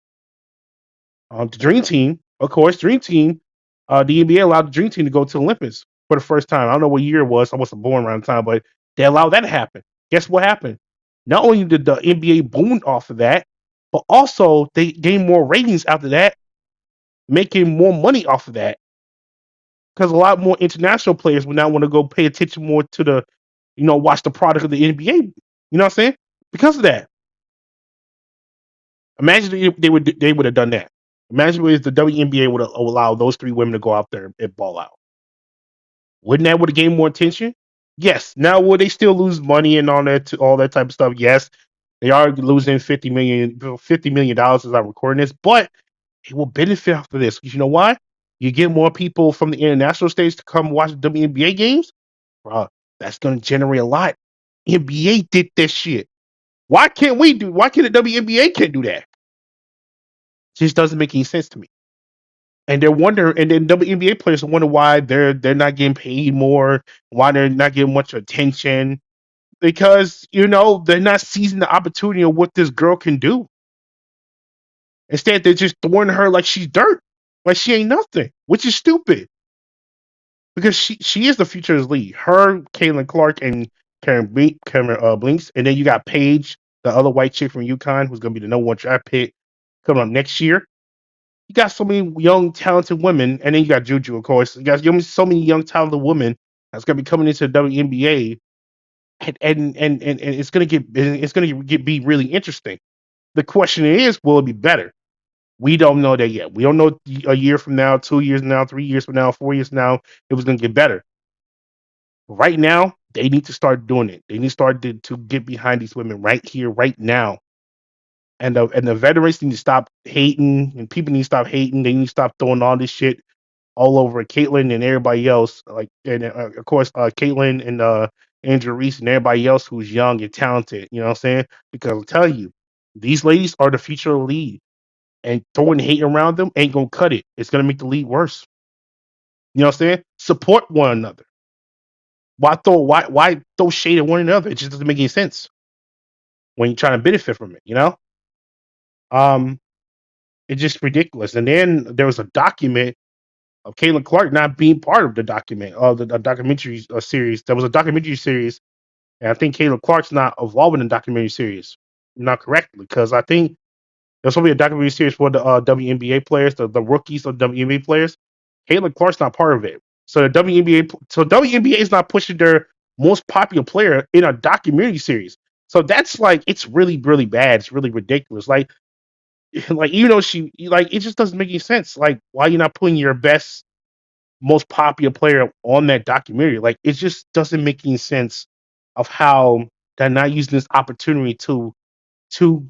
Speaker 12: The Dream Team, of course, the NBA allowed the Dream Team to go to the Olympics for the first time. I don't know what year it was. I wasn't born around the time, but they allowed that to happen. Guess what happened? Not only did the NBA boom off of that, but also they gained more ratings after that, making more money off of that. Because a lot more international players would now want to go pay attention more to the, watch the product of the NBA. You know what I'm saying? Because of that. Imagine if they would have done that. Imagine if the WNBA would have allowed those three women to go out there and ball out. Wouldn't that would have gained more attention? Yes. Now would they still lose money and all that type of stuff? Yes. They are losing $50 million as I'm recording this, but it will benefit after this. Because you know why? You get more people from the international stage to come watch the WNBA games. Bro, that's going to generate a lot. NBA did this shit. Why can't the WNBA can't do that? It just doesn't make any sense to me. And then WNBA players wonder why they're not getting paid more, why they're not getting much attention. Because, they're not seizing the opportunity of what this girl can do. Instead, they're just throwing her like she's dirt. Like she ain't nothing, which is stupid because she is the future of this league. Her, Caitlin Clark, and Cameron Blinks, and then you got Paige, the other white chick from UConn, who's gonna be the number one draft pick coming up next year. You got so many young, talented women, and then you got Juju, of course. You got so many young, talented women that's gonna be coming into the WNBA, and it's gonna be really interesting. The question is, will it be better? We don't know that yet. We don't know a year from now, 2 years from now, 3 years from now, 4 years from now, it was gonna get better. Right now, they need to start doing it. They need to start to get behind these women right here, right now. And the veterans need to stop hating, and people need to stop hating. They need to stop throwing all this shit all over Caitlyn and everybody else. Like, and of course, Caitlyn and Andrew Reese and everybody else who's young and talented. You know what I'm saying? Because I'm telling you, these ladies are the future of the league, and throwing hate around them ain't gonna cut it. It's gonna make the league worse. You know what I'm saying? Support one another. Why throw shade at one another? It just doesn't make any sense when you're trying to benefit from it. You know? Um, it's just ridiculous. And then there was a document of Caitlin Clark not being part of the document of the documentary series. There was a documentary series, and I think Caitlin Clark's not involved in the documentary series. Not correctly, because I think there's supposed to be a documentary series for the WNBA players, the rookies of WNBA players. Caitlin Clark's not part of it. So WNBA is not pushing their most popular player in a documentary series. So that's like, it's really, really bad. It's really ridiculous. Like even though it just doesn't make any sense. Like, why you not putting your best, most popular player on that documentary? Like, it just doesn't make any sense of how they're not using this opportunity to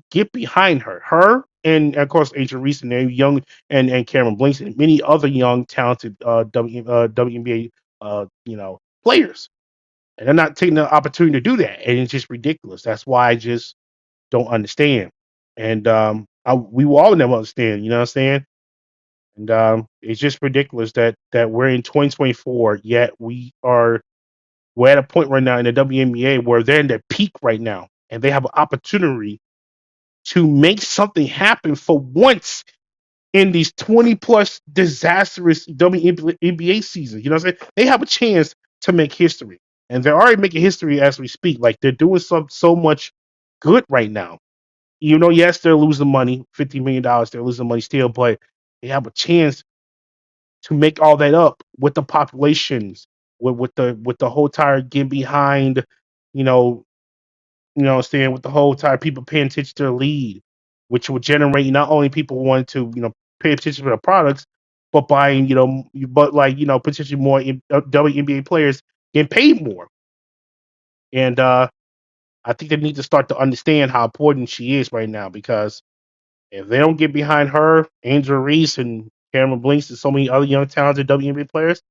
Speaker 12: get behind her. Her and of course Angel Reese and young and Cameron Blinks and many other young talented WNBA players. And they're not taking the opportunity to do that. And it's just ridiculous. That's why I just don't understand. And we will all never understand, you know what I'm saying? And it's just ridiculous that we're in 2024, yet we're at a point right now in the WNBA where they're in their peak right now, and they have an opportunity to make something happen for once in these 20 plus disastrous WNBA seasons. You know what I'm saying? They have a chance to make history, and they're already making history as we speak. Like, they're doing so much good right now. You know, yes, they're losing money, $50 million. They're losing money still, but they have a chance to make all that up with the populations, with the whole entire getting behind, you know, what I'm saying, with the whole entire people paying attention to the lead, which will generate not only people wanting to, pay attention to the products, but buying, potentially more WNBA players getting paid more. And I think they need to start to understand how important she is right now, because if they don't get behind her, Angel Reese and Cameron Blinks and so many other young talented WNBA players,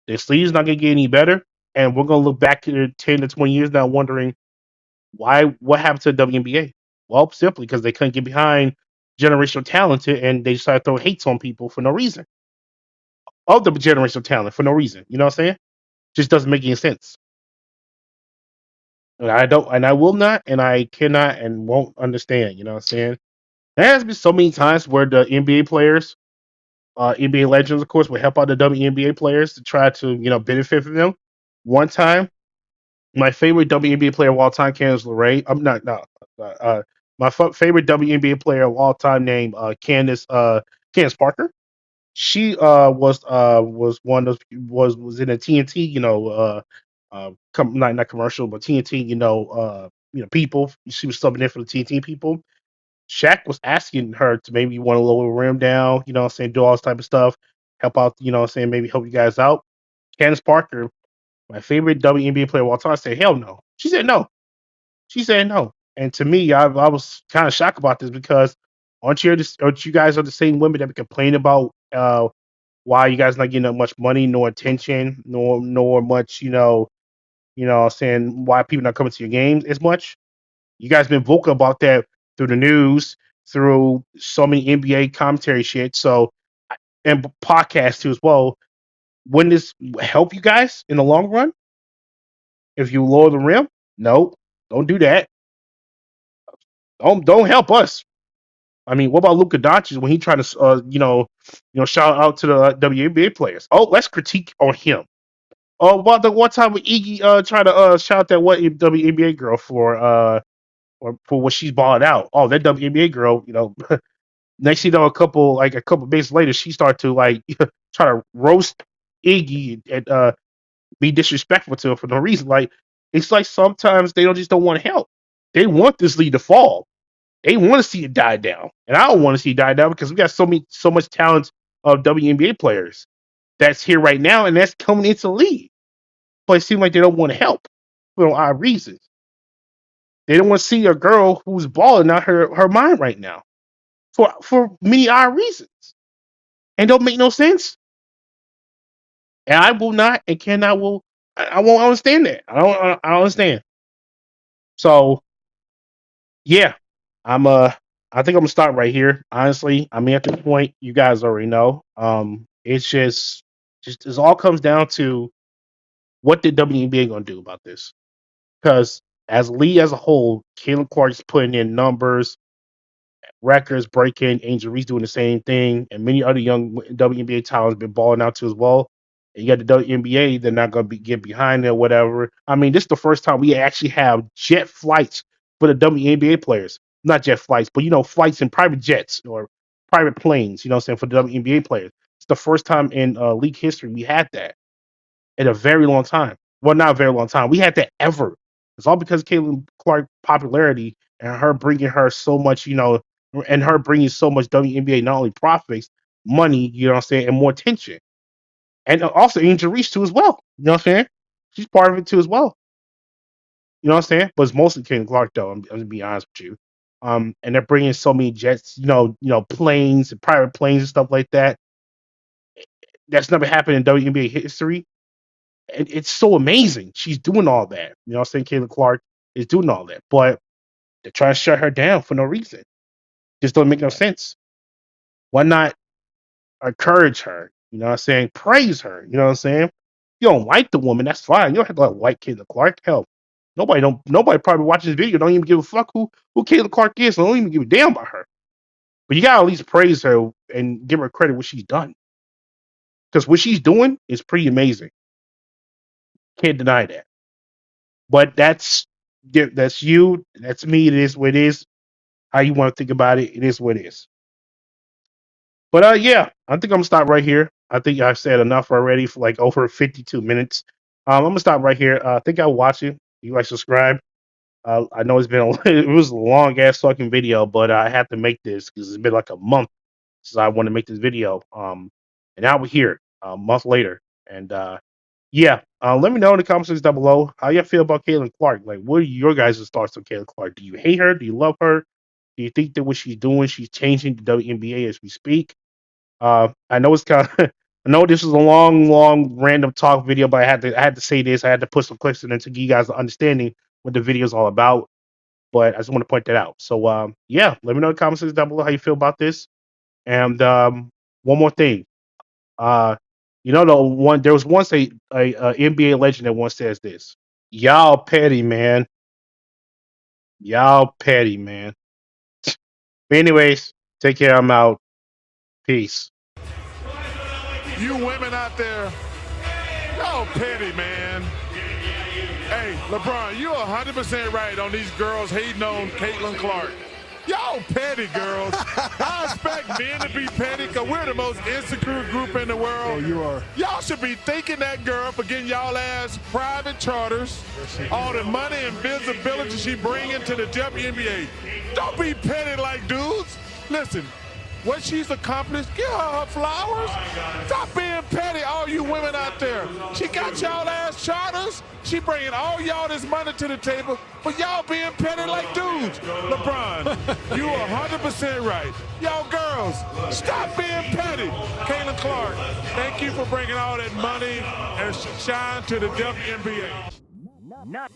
Speaker 12: this league is not going to get any better. And we're going to look back to 10 to 20 years now wondering what happened to the WNBA? Well, simply because they couldn't get behind generational talent, and they decided to throw hates on people for no reason. Of the generational talent for no reason. You know what I'm saying? Just doesn't make any sense. And I will not, and I cannot and won't understand. You know what I'm saying? There has been so many times where the NBA players, NBA legends, of course, will help out the WNBA players to try to, benefit from them. One time, my favorite WNBA player of all time, Candace LeRae. I'm not no, my favorite WNBA player of all time, named Candace Parker. She was one of those, was in a TNT, not commercial, but TNT, people. She was subbing in for the TNT people. Shaq was asking her to maybe want to lower the rim down, you know what I'm saying, do all this type of stuff, help out, you know what I'm saying, maybe help you guys out. Candace Parker, my favorite WNBA player of all time, said, hell no. She said no. She said no. And to me, I was kind of shocked about this, because aren't you guys are the same women that complain about why you guys not getting that much money, nor attention, nor much, what I'm saying, why people not coming to your games as much? You guys been vocal about that through the news, through so many NBA commentary shit, and podcasts too as well. Wouldn't this help you guys in the long run if you lower the rim? No, don't do that. Don't help us. I mean, what about Luka Doncic when he tried to, shout out to the WNBA players? Oh, let's critique on him. Oh, about the one time when Iggy tried to shout that one WNBA girl or for what she's balling out. Oh, that WNBA girl, next you know, a couple days later, she started to like try to roast Iggy and be disrespectful to her for no reason. Like it's like sometimes they don't want to help. They want this league to fall. They want to see it die down, and I don't want to see it die down because we got so much talent of WNBA players that's here right now, and that's coming into the league. But it seems like they don't want to help for odd reasons. They don't want to see a girl who's balling out her mind right now for many odd reasons, and don't make no sense. And I will not and cannot will I won't understand that. I don't understand. So yeah, I think I'm gonna stop right here. Honestly, I mean at this point, you guys already know. It's just it all comes down to what the WNBA gonna do about this. Because as league as a whole, Caitlin Clark's putting in numbers, records breaking, Angel Reese doing the same thing, and many other young WNBA talents been balling out too as well. And you got the WNBA, they're not going to get behind it or whatever. I mean, this is the first time we actually have jet flights for the WNBA players. Not jet flights, but flights in private jets or private planes, you know what I'm saying, for the WNBA players. It's the first time in league history we had that in a very long time. Well, not a very long time. We had that ever. It's all because of Caitlin Clark popularity and her bringing her so much, and her bringing so much WNBA not only profits, money, you know what I'm saying, and more attention. And also Angel Reese too as well. You know what I'm saying? She's part of it too as well. You know what I'm saying? But it's mostly Caitlin Clark though. I'm gonna be honest with you. And they're bringing so many jets, planes and private planes and stuff like that. That's never happened in WNBA history. And it's so amazing. She's doing all that. You know what I'm saying? Caitlin Clark is doing all that. But they're trying to shut her down for no reason. Just don't make no sense. Why not encourage her? You know what I'm saying? Praise her. You know what I'm saying? You don't like the woman, that's fine. You don't have to like Caitlin Clark. Hell, nobody probably watches this video. Don't even give a fuck who Caitlin Clark is. So don't even give a damn about her. But you gotta at least praise her and give her credit what she's done. Because what she's doing is pretty amazing. Can't deny that. But that's you. That's me. It is what it is. How you want to think about it, it is what it is. But yeah, I think I'm gonna stop right here. I think I've said enough already for like over 52 minutes. I'm gonna stop right here. I think I'll watch it. You guys subscribe. I know it's been it was a long ass fucking video, but I had to make this because it's been like a month since I want to make this video. And now we're here a month later. And yeah, let me know in the comments section down below how you feel about Caitlin Clark. Like, what are your guys' thoughts on Caitlin Clark? Do you hate her? Do you love her? Do you think that what she's doing, she's changing the WNBA as we speak? I know it's kind of, I know this is a long, random talk video, but I had to say this. I had to put some clips in it to give you guys an understanding what the video is all about. But I just want to point that out. So yeah, let me know in the comments section down below how you feel about this. And one more thing. There was once a NBA legend that once says this. Y'all petty, man. Y'all petty, man. But anyways, take care. I'm out. Peace.
Speaker 15: You women out there, y'all petty, man. Hey, LeBron, you're 100% right on these girls hating on Caitlin Clark. Y'all petty, girls. I expect men to be petty because we're the most insecure group in the world.
Speaker 16: Oh, you are.
Speaker 15: Y'all should be thanking that girl for getting y'all ass private charters, all the money and visibility she bringing to the WNBA. Don't be petty like dudes. Listen, what she's accomplished, give her flowers. Stop being petty, all you women out there. She got y'all ass charters. She bringing all y'all this money to the table, but y'all being petty like dudes. LeBron, you are 100% right. Y'all girls, stop being petty. Caitlin Clark, thank you for bringing all that money and shine to the WNBA.
Speaker 17: Nice.